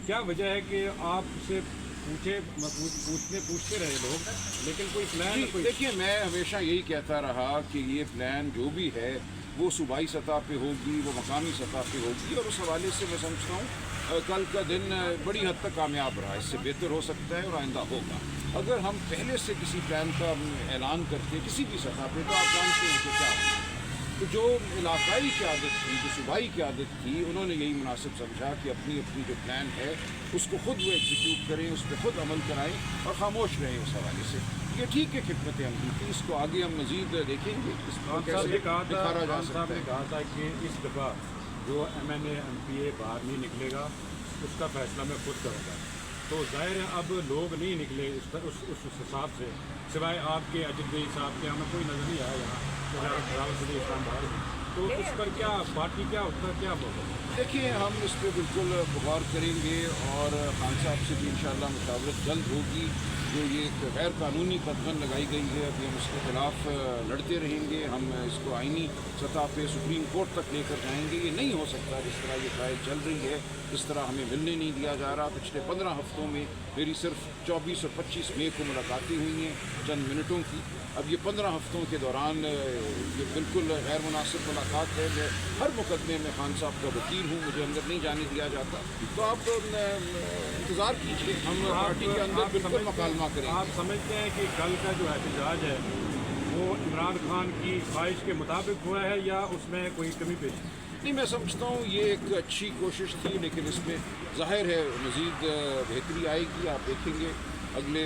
क्या वजह है कि आपसे पूछते रहे लोग, लेकिन कोई प्लान जी देखिए, मैं हमेशा यही कहता रहा कि ये प्लान जो भी है वो सूबाई सतह पे होगी, वो मकामी सतह पे होगी, और उस हवाले से मैं समझता हूँ कल का दिन बड़ी हद तक कामयाब रहा। इससे बेहतर हो सकता है और आइंदा होगा। अगर हम पहले से किसी प्लान का ऐलान करते किसी भी सतह पे, तो आप जानते हैं कि क्या होगा। तो जो इलाकाई क़यादत थी, जो सूबाई क़यादत थी, उन्होंने यही मुनासिब समझा कि अपनी अपनी जो प्लान है उसको ख़ुद वो एग्जीक्यूट करें, उस पर ख़ुद अमल कराएं और खामोश रहें उस हवाले से। ये ठीक है, खिदमत अमली थी, इसको आगे हम मज़ीद देखेंगे, इसको कैसे निखारा जा सकता है। कहा था कि इस दफ़ा जो MNA MPA बाहर नहीं निकलेगा उसका फ़ैसला मैं खुद करूँगा। तो ज़ाहिर है अब लोग नहीं निकले उस हिसाब से, सिवाय आपके अजित भाई साहब के, हमें कोई नज़र नहीं आया यहाँ रावलपंडी इस्लाम बाहर में। तो इस पर क्या पार्टी क्या उसका क्या बोले? देखिए, हम इस पर बिल्कुल गौर करेंगे और खान साहब से भी इंशाअल्लाह मुशावरत जल्द होगी। जो ये एक गैर कानूनी कदम लगाई गई है, अभी हम इसके खिलाफ लड़ते रहेंगे। हम इसको आइनी सतह पे सुप्रीम कोर्ट तक लेकर जाएंगे। ये नहीं हो सकता जिस तरह ये ट्रायल चल रही है, इस तरह हमें मिलने नहीं दिया जा रहा। पिछले 15 हफ्तों में मेरी सिर्फ 24 और 25 मई को मुलाकातें हुई हैं, चंद मिनटों की। अब ये 15 हफ्तों के दौरान ये बिल्कुल गैर मुनासिब मुलाकात है। मैं हर मुकदमे में खान साहब का वकील हूँ, मुझे अंदर नहीं जाने दिया जाता। तो आप इंतज़ार कीजिए, हम पार्टी के अंदर बिल्कुल मकालमा करेंगे। आप समझते हैं कि कल का जो एहतजाज है वो इमरान खान की ख्वाहिश के मुताबिक हुआ है या उसमें कोई कमी पेश? नहीं, मैं समझता हूँ ये एक अच्छी कोशिश थी, लेकिन इसमें ज़ाहिर है मज़ीद बेहतरी आएगी। आप देखेंगे अगले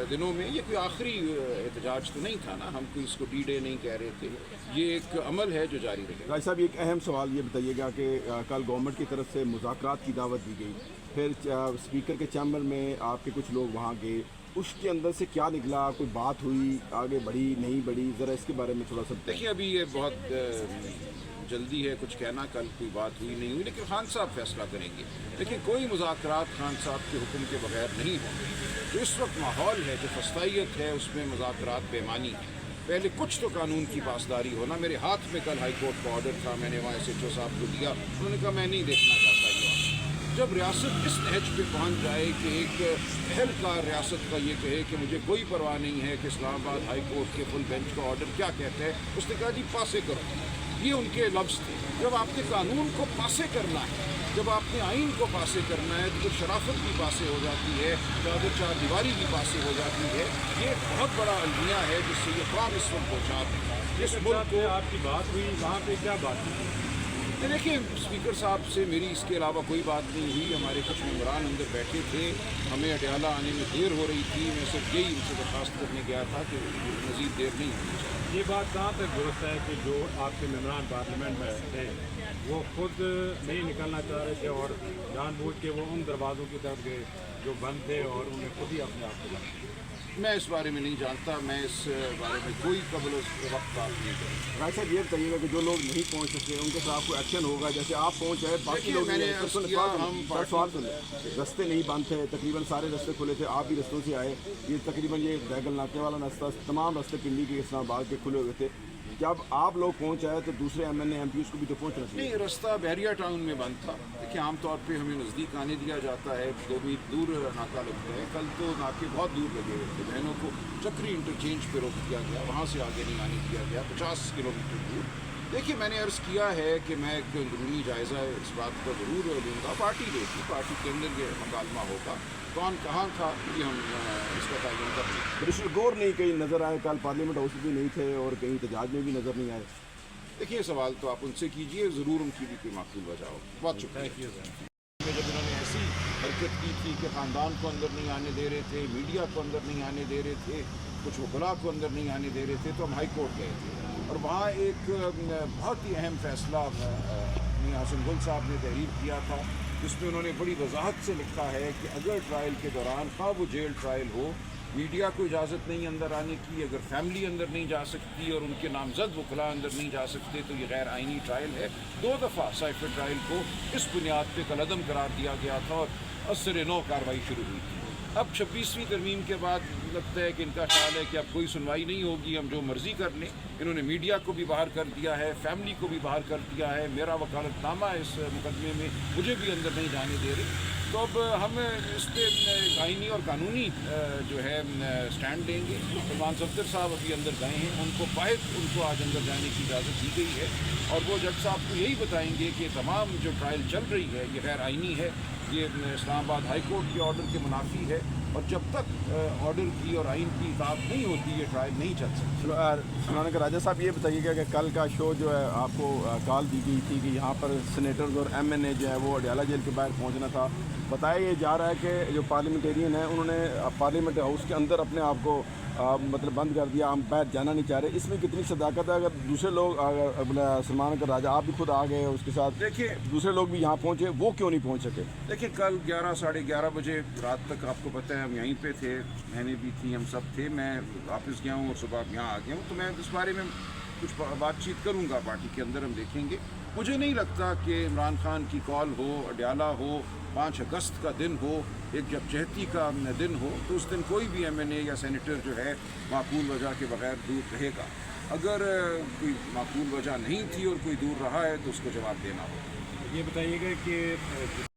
दिनों में। ये कोई आखिरी एहतजाज तो नहीं था ना, हम कोई इसको D-Day नहीं कह रहे थे। ये एक अमल है जो जारी रहेगा। राय साहब, एक अहम सवाल ये बताइएगा कि कल गवर्नमेंट की तरफ से मुज़ाकरात की दावत दी गई, फिर स्पीकर के चैम्बर में आपके कुछ लोग वहाँ गए, उसके अंदर से क्या निकला? कोई बात हुई, आगे बढ़ी, नहीं बढ़ी? ज़रा इसके बारे में थोड़ा सा देखिए, अभी ये बहुत जल्दी है कुछ कहना, कल कोई बात हुई नहीं हुई, लेकिन खान साहब फैसला करेंगे। लेकिन कोई मुज़ाकरात खान साहब के हुक्म के बगैर नहीं होंगे। जो इस वक्त माहौल है, जो फस्तायत है, उसमें मुज़ाकरात बेमानी है। पहले कुछ तो कानून की पासदारी होना। मेरे हाथ में कल हाई कोर्ट का ऑर्डर था, मैंने वहाँ SHO साहब को दिया, उन्होंने कहा मैं नहीं देखना चाहता ये। जब रियासत इस नहज पे पहुँच जाए कि एक अहलकार रियासत का ये कहे कि मुझे कोई परवाह नहीं है कि इस्लामाबाद हाई कोर्ट के फुल बेंच का ऑर्डर क्या कहता है, उसने कहा जी पासे करो। ये उनके लफ्ज़ थे। जब आपने कानून को पासे करना है, जब आपने आइन को पासे करना है, तो फिर शराफत भी पासे हो जाती है, चार दीवारी भी पासे हो जाती है। ये बहुत बड़ा अलमिया है जिससे ये काम इस वक्त पहुँचा इस मुल्क को। आपकी बात हुई वहाँ पे, क्या बात हुई? देखिए, स्पीकर साहब से मेरी इसके अलावा कोई बात नहीं हुई। हमारे कुछ मेंबरान अंदर बैठे थे, हमें अडयाला आने में देर हो रही थी। मैं सिर्फ यही उनसे दरख्वास्त करने गया था कि मज़ीद देर नहीं होनी चाहिए। ये बात कहाँ तक दुरुस्त है कि जो आपके मेंबरान पार्लियामेंट में थे वो खुद नहीं निकलना चाह रहे थे और जानबूझ के वो उन दरवाज़ों की तरफ गए जो बंद थे और उन्हें खुद ही अपने आप को बंद किया? मैं इस बारे में नहीं जानता, मैं इस बारे में कोई कबल वक्त बात नहीं करूँ। राय साहब, ये बताइएगा कि जो लोग नहीं पहुँच सके उनके खिलाफ कोई एक्शन होगा? जैसे आप पहुँच आए, बाकी लोग मैंने सवाल सुन, रास्ते नहीं बंद थे, तकरीबन सारे रास्ते खुले थे, आप भी रस्तों से आए। ये तकरीबन ये बैगल नाके वाला रास्ता, तमाम रास्ते पिंडी के इस्लामाबाद के खुले हुए थे। जब आप लोग पहुँच आए तो दूसरे MNA MPs को भी तो पहुँचना चाहिए। नहीं, रास्ता बहरिया टाउन में बंद था। देखिए, आमतौर पे हमें नज़दीक आने दिया जाता है, 2 मील दूर नाका लगता है। कल तो नाके बहुत दूर लगे हुए थे। बहनों को चक्री इंटरचेंज पे रोक दिया गया, वहाँ से आगे नहीं आने दिया गया, 50 किलोमीटर दूर। देखिए, मैंने अर्ज़ किया है कि मैं एक अंदरूनी जायज़ा इस बात का ज़रूर लूँगा। पार्टी देगी, पार्टी के अंदर ये मुकालमा होगा, कौन कहाँ था ये हम इसका तयन कर लें। बैरिस्टर गौर नहीं कहीं नज़र आए, कल पार्लियामेंट हाउस भी नहीं थे और कहीं एहतजाज में भी नज़र नहीं आए। देखिए, सवाल तो आप उनसे कीजिए, ज़रूर उनकी भी कोई माकूल वजह होगी। बहुत शुक्रिया। जब इन्होंने ऐसी हरकत की थी कि ख़ानदान को अंदर नहीं आने दे रहे थे, मीडिया को अंदर नहीं आने दे रहे थे, कुछ वकला को अंदर नहीं आने दे रहे थे, तो हम हाई कोर्ट गए थे और वहाँ एक बहुत ही अहम फैसला मियां हसन गुल साहब ने तहरीर किया था, जिसमें उन्होंने बड़ी वजाहत से लिखा है कि अगर ट्रायल के दौरान खा वो जेल ट्रायल हो, मीडिया को इजाज़त नहीं अंदर आने की, अगर फैमिली अंदर नहीं जा सकती और उनके नामजद वकला अंदर नहीं जा सकते, तो ये गैर आइनी ट्रायल है। 2 दफ़ा साइफर ट्रायल को इस बुनियाद पे कलअदम करार दिया गया था और असर नौ कार्रवाई शुरू हुई थी। अब 26वीं तरमीम के बाद लगता है कि इनका ख्याल है कि अब कोई सुनवाई नहीं होगी, हम जो मर्ज़ी कर लें। इन्होंने मीडिया को भी बाहर कर दिया है, फैमिली को भी बाहर कर दिया है। मेरा वकालतनामा इस मुकदमे में मुझे भी अंदर नहीं जाने दे रहे। تو اب ہم اس پہ آئینی اور قانونی جو ہے سٹینڈ لیں گے. سلمان صفدر صاحب ابھی اندر گئے ہیں, ان کو باہر ان کو آج اندر جانے کی اجازت دی گئی ہے, اور وہ جج صاحب کو یہی بتائیں گے کہ تمام جو ٹرائل چل رہی ہے یہ غیر آئینی ہے, یہ اسلام آباد ہائی کورٹ کے آرڈر کے منافی ہے, اور جب تک آرڈر کی اور آئین کی اطاعت نہیں ہوتی یہ ٹرائل نہیں چل سکتی. سلمان اکر راجہ صاحب یہ بتائیے گا کہ کل کا شو جو ہے آپ کو کال دی گئی تھی کہ یہاں پر سینیٹرز اور ایم این اے جو ہے وہ اڈیالہ جیل کے باہر پہنچنا تھا. بتایا یہ جا رہا ہے کہ جو پارلیمنٹیرین ہیں انہوں نے پارلیمنٹ ہاؤس کے اندر اپنے آپ کو مطلب بند کر دیا, ہم باہر جانا نہیں چاہ رہے. اس میں کتنی صداقت ہے؟ اگر دوسرے لوگ سلمان اکر راجہ آپ بھی خود آ گئے اس کے ساتھ, دیکھیے دوسرے لوگ بھی یہاں پہنچے, وہ کیوں نہیں پہنچ سکے؟ دیکھیں کل 11 ساڑھے 11 بجے رات تک آپ کو پتہ ہے ہم یہیں پہ تھے, بہنیں بھی تھیں, ہم سب تھے. میں واپس گیا ہوں اور صبح یہاں آ گیا ہوں, تو میں اس بارے میں کچھ بات چیت کروں گا پارٹی کے اندر, ہم دیکھیں گے. مجھے نہیں لگتا کہ عمران خان کی کال ہو, اڈیالہ ہو, 5 اگست کا دن ہو, ایک یکجہتی کا دن ہو, تو اس دن کوئی بھی ایم این اے یا سینیٹر جو ہے معقول وجہ کے بغیر دور رہے گا. اگر کوئی معقول وجہ نہیں تھی اور کوئی دور رہا ہے تو اس کو جواب دینا ہوگا. یہ بتائیے گا کہ